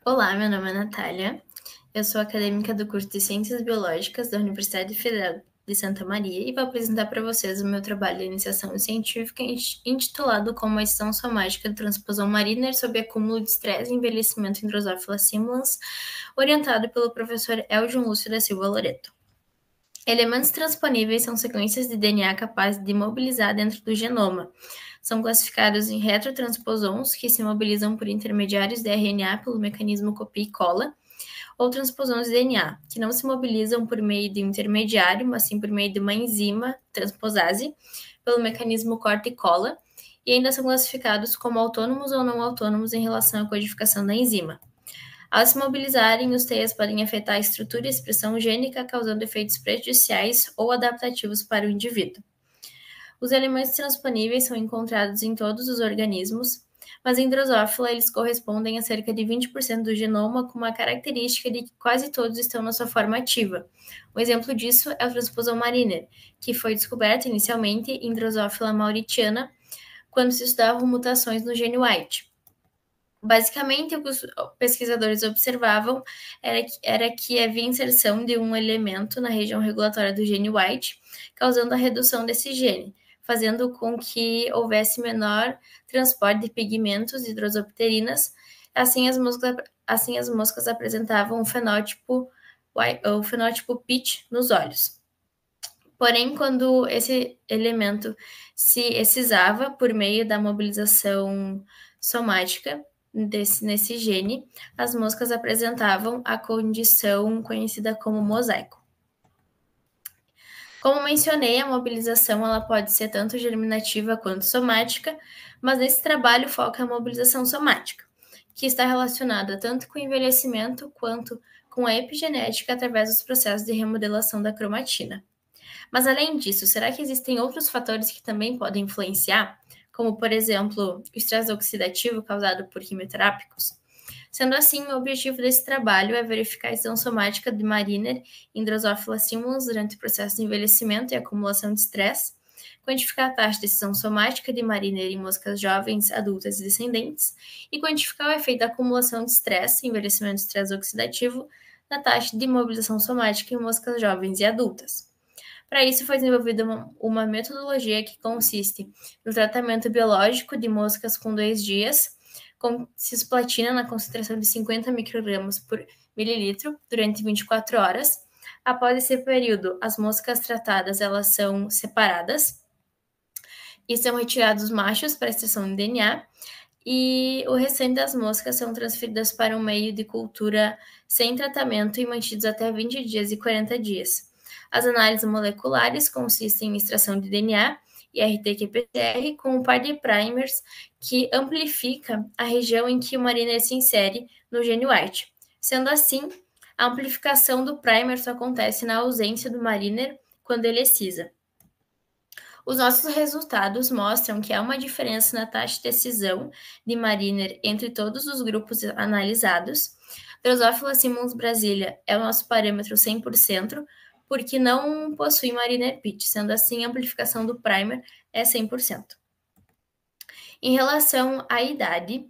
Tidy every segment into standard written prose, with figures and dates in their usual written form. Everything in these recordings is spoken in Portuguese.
Olá, meu nome é Natália, eu sou acadêmica do curso de Ciências Biológicas da Universidade Federal de Santa Maria e vou apresentar para vocês o meu trabalho de iniciação científica intitulado Como a ação somática de transposição Mariner sob acúmulo de estresse e envelhecimento em Drosophila simulans, orientado pelo professor Eljon Lúcio da Silva Loreto. Elementos transponíveis são sequências de DNA capazes de mobilizar dentro do genoma. São classificados em retrotransposons, que se mobilizam por intermediários de RNA pelo mecanismo copia e cola, ou transposons de DNA, que não se mobilizam por meio de um intermediário, mas sim por meio de uma enzima, transposase, pelo mecanismo corta e cola, e ainda são classificados como autônomos ou não autônomos em relação à codificação da enzima. Ao se mobilizarem, os TEAs podem afetar a estrutura e expressão gênica, causando efeitos prejudiciais ou adaptativos para o indivíduo. Os elementos transponíveis são encontrados em todos os organismos, mas em Drosophila eles correspondem a cerca de 20% do genoma, com uma característica de que quase todos estão na sua forma ativa. Um exemplo disso é o transposon Mariner, que foi descoberto inicialmente em Drosophila mauritiana, quando se estudavam mutações no White. Basicamente, o que os pesquisadores observavam era que havia inserção de um elemento na região regulatória do gene White, causando a redução desse gene, fazendo com que houvesse menor transporte de pigmentos e drosopterinas. Assim, as moscas apresentavam o fenótipo pitch nos olhos. Porém, quando esse elemento se excisava por meio da mobilização somática nesse gene, as moscas apresentavam a condição conhecida como mosaico. Como mencionei, a mobilização ela pode ser tanto germinativa quanto somática, mas nesse trabalho foca a mobilização somática, que está relacionada tanto com o envelhecimento quanto com a epigenética através dos processos de remodelação da cromatina. Mas além disso, será que existem outros fatores que também podem influenciar, como por exemplo, o estresse oxidativo causado por quimioterápicos? Sendo assim, o objetivo desse trabalho é verificar a ação somática de Mariner em Drosophila simulans durante o processo de envelhecimento e acumulação de estresse, quantificar a taxa de ação somática de Mariner em moscas jovens, adultas e descendentes, e quantificar o efeito da acumulação de estresse, envelhecimento e estresse oxidativo, na taxa de mobilização somática em moscas jovens e adultas. Para isso, foi desenvolvida uma metodologia que consiste no tratamento biológico de moscas com 2 dias, com cisplatina na concentração de 50 microgramas por mililitro durante 24 horas. Após esse período, as moscas tratadas elas são separadas e são retirados os machos para extração de DNA, e o restante das moscas são transferidas para um meio de cultura sem tratamento e mantidos até 20 dias e 40 dias. As análises moleculares consistem em extração de DNA e RT-qPCR com um par de primers que amplifica a região em que o Mariner se insere no gene White. Sendo assim, a amplificação do primer só acontece na ausência do Mariner quando ele excisa. Os nossos resultados mostram que há uma diferença na taxa de excisão de Mariner entre todos os grupos analisados. Drosophila simulans brasilia é o nosso parâmetro 100%, porque não possui Mariner pitch, sendo assim a amplificação do primer é 100%. Em relação à idade,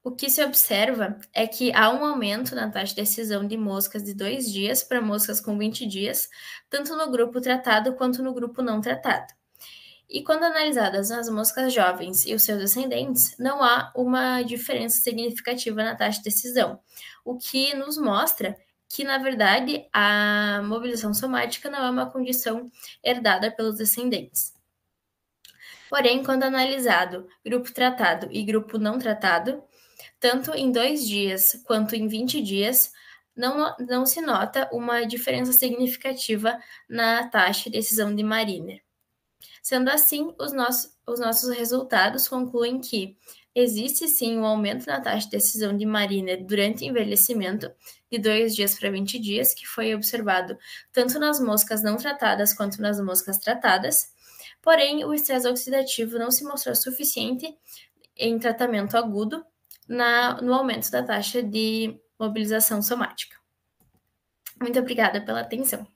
o que se observa é que há um aumento na taxa de excisão de moscas de 2 dias para moscas com 20 dias, tanto no grupo tratado quanto no grupo não tratado. E quando analisadas as moscas jovens e os seus descendentes, não há uma diferença significativa na taxa de excisão, o que nos mostra que, na verdade, a mobilização somática não é uma condição herdada pelos descendentes. Porém, quando analisado grupo tratado e grupo não tratado, tanto em 2 dias quanto em 20 dias, não se nota uma diferença significativa na taxa de excisão de Mariner. Sendo assim, os nossos resultados concluem que existe sim um aumento na taxa de excisão de Mariner durante o envelhecimento de 2 dias para 20 dias, que foi observado tanto nas moscas não tratadas quanto nas moscas tratadas. Porém, o estresse oxidativo não se mostrou suficiente em tratamento agudo no aumento da taxa de mobilização somática. Muito obrigada pela atenção.